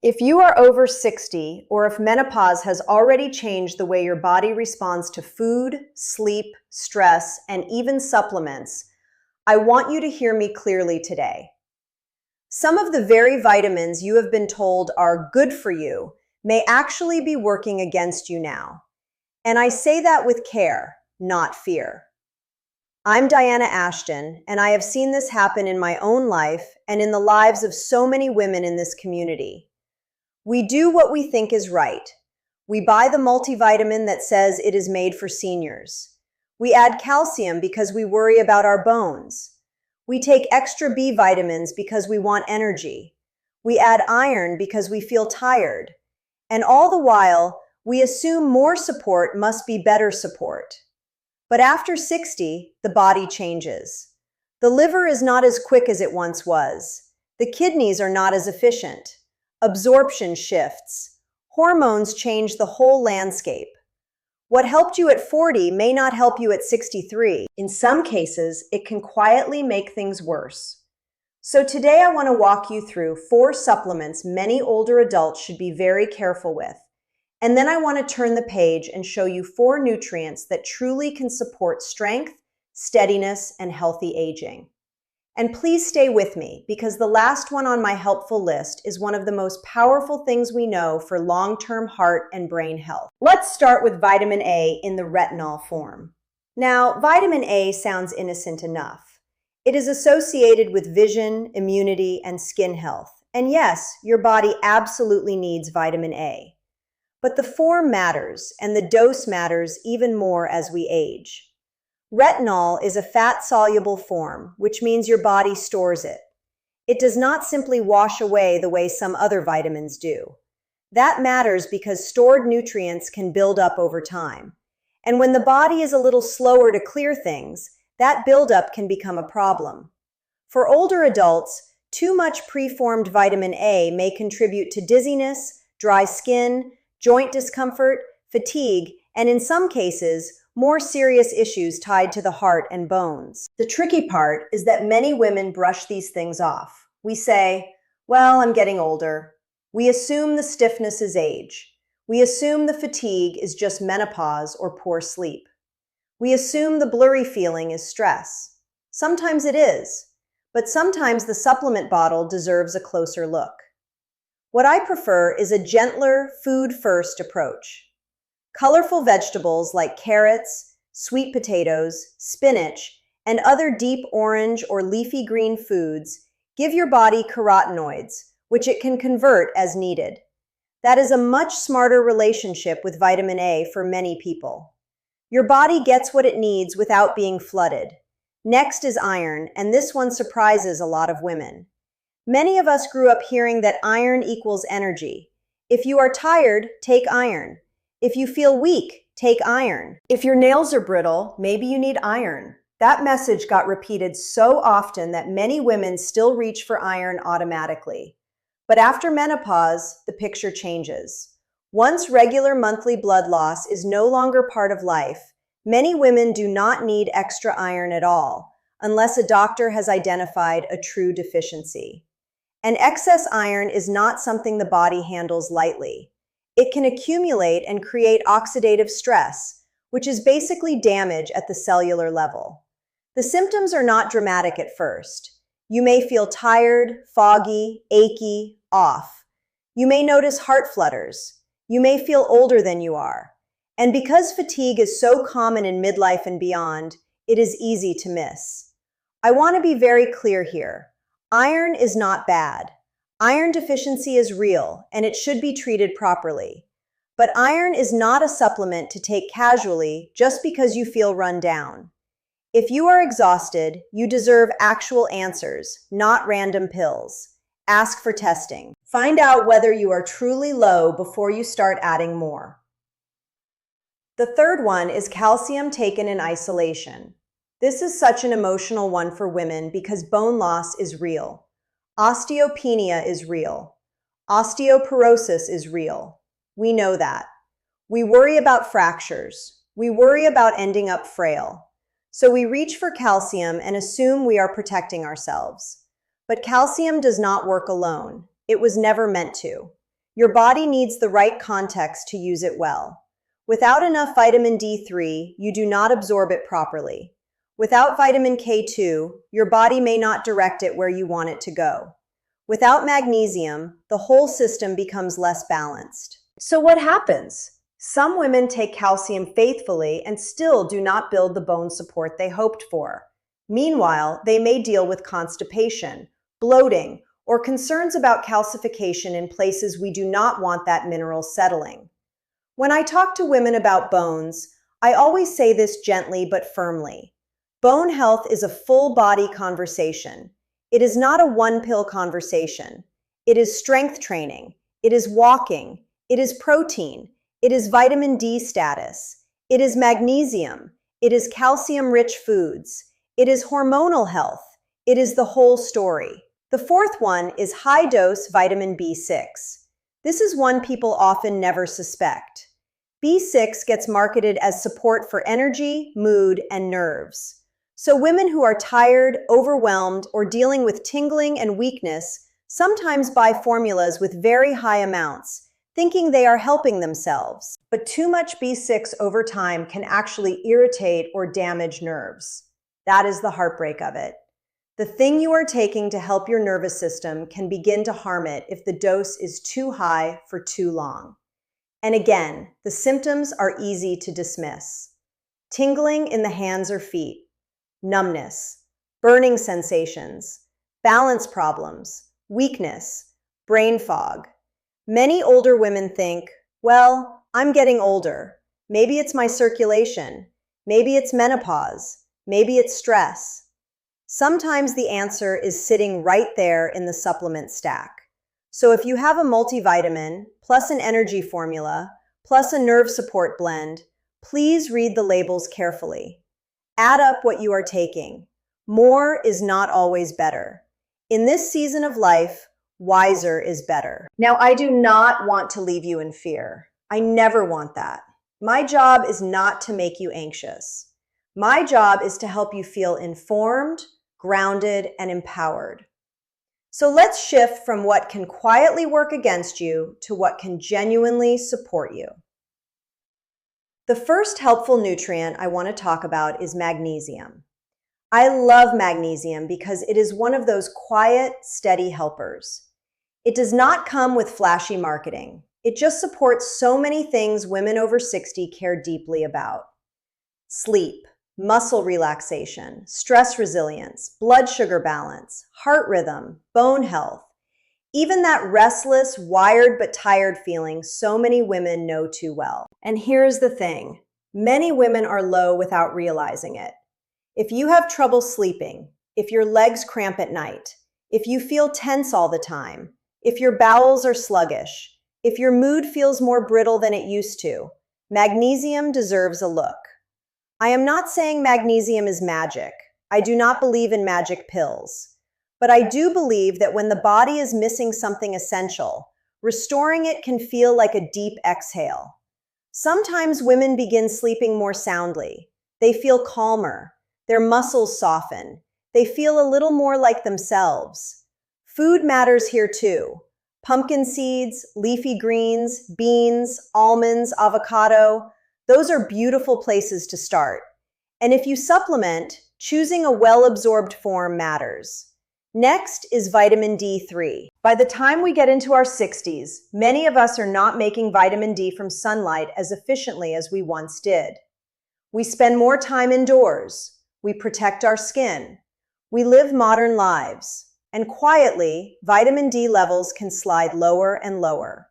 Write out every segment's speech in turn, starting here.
If you are over 60, or if menopause has already changed the way your body responds to food, sleep, stress, and even supplements, I want you to hear me clearly today. Some of the very vitamins you have been told are good for you may actually be working against you now. And I say that with care, not fear. I'm Diana Ashton, and I have seen this happen in my own life and in the lives of so many women in this community. We do what we think is right. We buy the multivitamin that says it is made for seniors. We add calcium because we worry about our bones. We take extra B vitamins because we want energy. We add iron because we feel tired. And all the while, we assume more support must be better support. But after 60, the body changes. The liver is not as quick as it once was. The kidneys are not as efficient. Absorption shifts. Hormones change the whole landscape. What helped you at 40 may not help you at 63. In some cases, it can quietly make things worse. So today I want to walk you through 4 supplements many older adults should be very careful with. And then I want to turn the page and show you 4 nutrients that truly can support strength, steadiness, and healthy aging. And please stay with me, because the last one on my helpful list is one of the most powerful things we know for long-term heart and brain health. Let's start with vitamin A in the retinol form. Now, vitamin A sounds innocent enough. It is associated with vision, immunity, and skin health. And yes, your body absolutely needs vitamin A. But the form matters, and the dose matters even more as we age. Retinol is a fat-soluble form, which means your body stores it. It does not simply wash away the way some other vitamins do. That matters because stored nutrients can build up over time. And when the body is a little slower to clear things, that buildup can become a problem. For older adults, too much preformed vitamin A may contribute to dizziness, dry skin, joint discomfort, fatigue, and in some cases, more serious issues tied to the heart and bones. The tricky part is that many women brush these things off. We say, well, I'm getting older. We assume the stiffness is age. We assume the fatigue is just menopause or poor sleep. We assume the blurry feeling is stress. Sometimes it is, but sometimes the supplement bottle deserves a closer look. What I prefer is a gentler, food-first approach. Colorful vegetables like carrots, sweet potatoes, spinach, and other deep orange or leafy green foods give your body carotenoids, which it can convert as needed. That is a much smarter relationship with vitamin A for many people. Your body gets what it needs without being flooded. Next is iron, and this one surprises a lot of women. Many of us grew up hearing that iron equals energy. If you are tired, take iron. If you feel weak, take iron. If your nails are brittle, maybe you need iron. That message got repeated so often that many women still reach for iron automatically. But after menopause, the picture changes. Once regular monthly blood loss is no longer part of life, many women do not need extra iron at all, unless a doctor has identified a true deficiency. And excess iron is not something the body handles lightly. It can accumulate and create oxidative stress, which is basically damage at the cellular level. The symptoms are not dramatic at first. You may feel tired, foggy, achy, off. You may notice heart flutters. You may feel older than you are. And because fatigue is so common in midlife and beyond, it is easy to miss. I want to be very clear here. Iron is not bad. Iron deficiency is real, and it should be treated properly. But iron is not a supplement to take casually just because you feel run down. If you are exhausted, you deserve actual answers, not random pills. Ask for testing. Find out whether you are truly low before you start adding more. The third one is calcium taken in isolation. This is such an emotional one for women because bone loss is real. Osteopenia is real. Osteoporosis is real. We know that. We worry about fractures. We worry about ending up frail. So we reach for calcium and assume we are protecting ourselves. But calcium does not work alone. It was never meant to. Your body needs the right context to use it well. Without enough vitamin D3, you do not absorb it properly. Without vitamin K2, your body may not direct it where you want it to go. Without magnesium, the whole system becomes less balanced. So what happens? Some women take calcium faithfully and still do not build the bone support they hoped for. Meanwhile, they may deal with constipation, bloating, or concerns about calcification in places we do not want that mineral settling. When I talk to women about bones, I always say this gently but firmly. Bone health is a full body conversation. It is not a one-pill conversation. It is strength training. It is walking. It is protein. It is vitamin D status. It is magnesium. It is calcium-rich foods. It is hormonal health. It is the whole story. The fourth one is high-dose vitamin B6. This is one people often never suspect. B6 gets marketed as support for energy, mood, and nerves. So women who are tired, overwhelmed, or dealing with tingling and weakness sometimes buy formulas with very high amounts, thinking they are helping themselves. But too much B6 over time can actually irritate or damage nerves. That is the heartbreak of it. The thing you are taking to help your nervous system can begin to harm it if the dose is too high for too long. And again, the symptoms are easy to dismiss. Tingling in the hands or feet, numbness, burning sensations, balance problems, weakness, brain fog. Many older women think, well, I'm getting older. Maybe it's my circulation. Maybe it's menopause. Maybe it's stress. Sometimes the answer is sitting right there in the supplement stack. So if you have a multivitamin, plus an energy formula, plus a nerve support blend, please read the labels carefully. Add up what you are taking. More is not always better. In this season of life, wiser is better. Now, I do not want to leave you in fear. I never want that. My job is not to make you anxious. My job is to help you feel informed, grounded, and empowered. So let's shift from what can quietly work against you to what can genuinely support you. The first helpful nutrient I want to talk about is magnesium. I love magnesium because it is one of those quiet, steady helpers. It does not come with flashy marketing. It just supports so many things women over 60 care deeply about. Sleep, muscle relaxation, stress resilience, blood sugar balance, heart rhythm, bone health, even that restless, wired but tired feeling so many women know too well. And here's the thing, many women are low without realizing it. If you have trouble sleeping, if your legs cramp at night, if you feel tense all the time, if your bowels are sluggish, if your mood feels more brittle than it used to, magnesium deserves a look. I am not saying magnesium is magic. I do not believe in magic pills. But I do believe that when the body is missing something essential, restoring it can feel like a deep exhale. Sometimes women begin sleeping more soundly. They feel calmer. Their muscles soften. They feel a little more like themselves. Food matters here too. Pumpkin seeds, leafy greens, beans, almonds, avocado, those are beautiful places to start. And if you supplement, choosing a well-absorbed form matters. Next is vitamin D3. By the time we get into our 60s, many of us are not making vitamin D from sunlight as efficiently as we once did. We spend more time indoors. We protect our skin. We live modern lives. And quietly, vitamin D levels can slide lower and lower.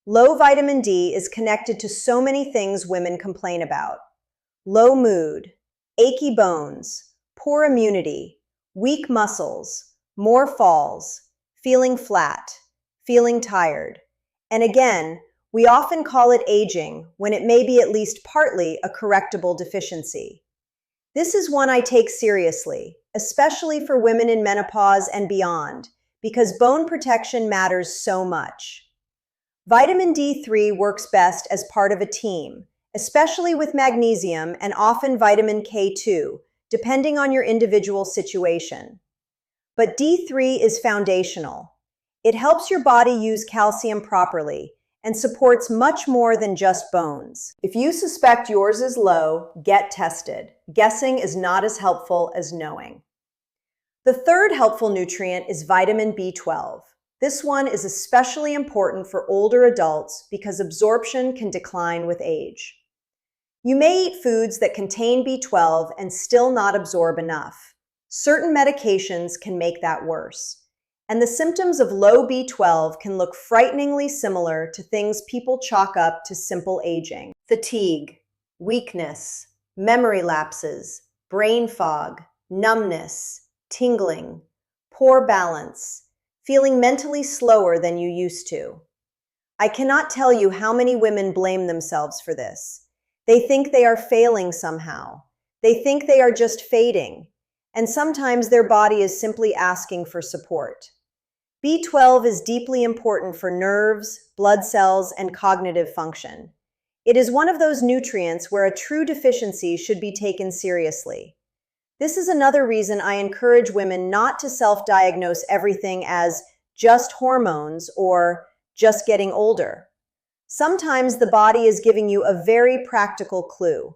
Low vitamin D is connected to so many things women complain about. Low mood, achy bones, poor immunity, weak muscles, more falls, feeling flat, feeling tired. And again, we often call it aging when it may be at least partly a correctable deficiency. This is one I take seriously, especially for women in menopause and beyond, because bone protection matters so much. Vitamin D3 works best as part of a team, especially with magnesium and often vitamin K2, depending on your individual situation. But D3 is foundational. It helps your body use calcium properly and supports much more than just bones. If you suspect yours is low, get tested. Guessing is not as helpful as knowing. The third helpful nutrient is vitamin B12. This one is especially important for older adults because absorption can decline with age. You may eat foods that contain B12 and still not absorb enough. Certain medications can make that worse. And the symptoms of low B12 can look frighteningly similar to things people chalk up to simple aging. Fatigue, weakness, memory lapses, brain fog, numbness, tingling, poor balance, feeling mentally slower than you used to. I cannot tell you how many women blame themselves for this. They think they are failing somehow. They think they are just fading. And sometimes their body is simply asking for support. B12 is deeply important for nerves, blood cells, and cognitive function. It is one of those nutrients where a true deficiency should be taken seriously. This is another reason I encourage women not to self-diagnose everything as just hormones or just getting older. Sometimes the body is giving you a very practical clue.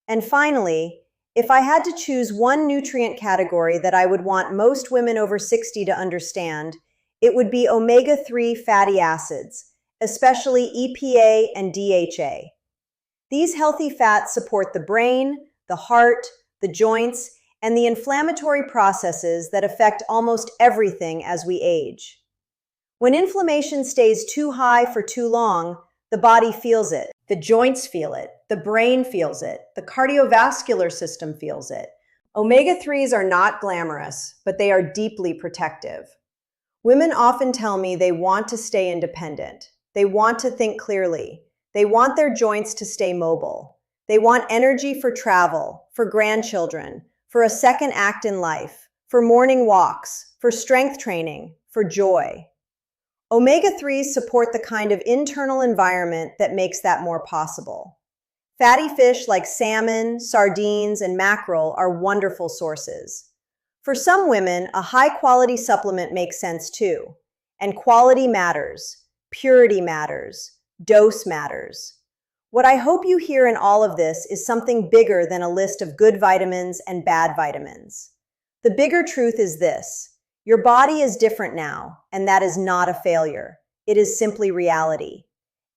And finally, if I had to choose one nutrient category that I would want most women over 60 to understand, it would be omega-3 fatty acids, especially EPA and DHA. These healthy fats support the brain, the heart, the joints, and the inflammatory processes that affect almost everything as we age. When inflammation stays too high for too long, the body feels it, the joints feel it, the brain feels it, the cardiovascular system feels it. Omega-3s are not glamorous, but they are deeply protective. Women often tell me they want to stay independent. They want to think clearly. They want their joints to stay mobile. They want energy for travel, for grandchildren, for a second act in life, for morning walks, for strength training, for joy. Omega-3s support the kind of internal environment that makes that more possible. Fatty fish like salmon, sardines, and mackerel are wonderful sources. For some women, a high-quality supplement makes sense too. And quality matters, purity matters, dose matters. What I hope you hear in all of this is something bigger than a list of good vitamins and bad vitamins. The bigger truth is this: your body is different now, and that is not a failure. It is simply reality.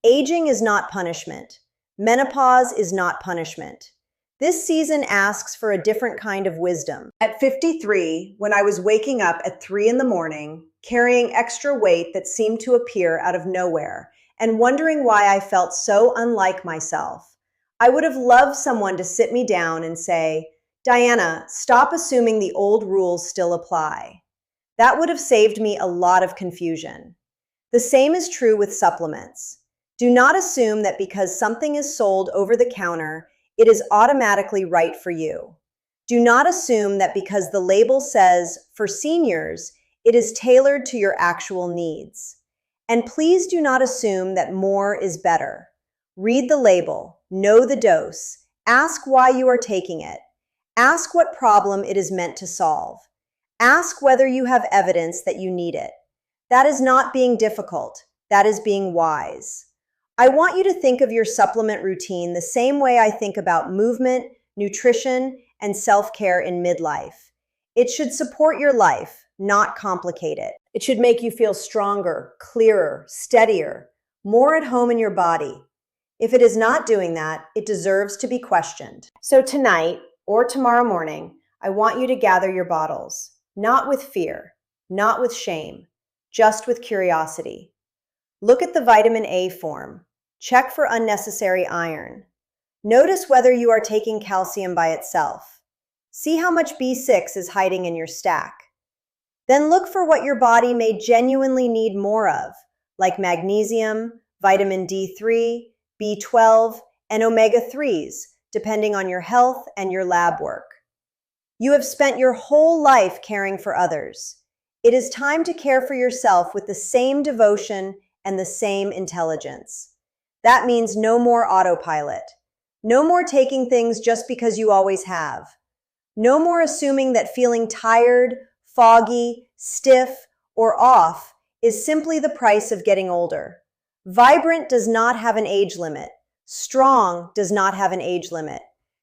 Aging is not punishment. Menopause is not punishment. This season asks for a different kind of wisdom. At 53, when I was waking up at 3 in the morning, carrying extra weight that seemed to appear out of nowhere, and wondering why I felt so unlike myself, I would have loved someone to sit me down and say, "Diana, stop assuming the old rules still apply." That would have saved me a lot of confusion. The same is true with supplements. Do not assume that because something is sold over the counter, it is automatically right for you. Do not assume that because the label says, "for seniors," it is tailored to your actual needs. And please do not assume that more is better. Read the label, know the dose, ask why you are taking it, ask what problem it is meant to solve, ask whether you have evidence that you need it. That is not being difficult, that is being wise. I want you to think of your supplement routine the same way I think about movement, nutrition, and self-care in midlife. It should support your life, not complicate it. It should make you feel stronger, clearer, steadier, more at home in your body. If it is not doing that, it deserves to be questioned. So tonight, or tomorrow morning, I want you to gather your bottles, not with fear, not with shame, just with curiosity. Look at the vitamin A form. Check for unnecessary iron. Notice whether you are taking calcium by itself. See how much B6 is hiding in your stack. Then look for what your body may genuinely need more of, like magnesium, vitamin D3, B12, and omega-3s, depending on your health and your lab work. You have spent your whole life caring for others. It is time to care for yourself with the same devotion and the same intelligence. That means no more autopilot. No more taking things just because you always have. No more assuming that feeling tired, foggy, stiff, or off is simply the price of getting older. Vibrant does not have an age limit. Strong does not have an age limit.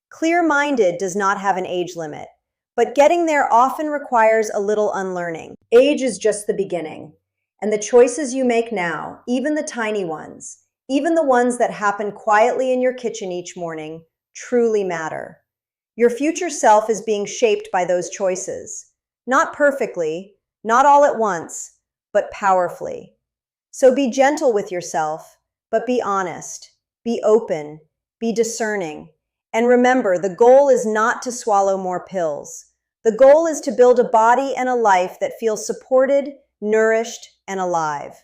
Clear-minded does not have an age limit. But getting there often requires a little unlearning. Age is just the beginning. And the choices you make now, even the tiny ones, even the ones that happen quietly in your kitchen each morning, truly matter. Your future self is being shaped by those choices. Not perfectly, not all at once, but powerfully. So be gentle with yourself, but be honest, be open, be discerning. And remember, the goal is not to swallow more pills. The goal is to build a body and a life that feels supported, nourished, and alive.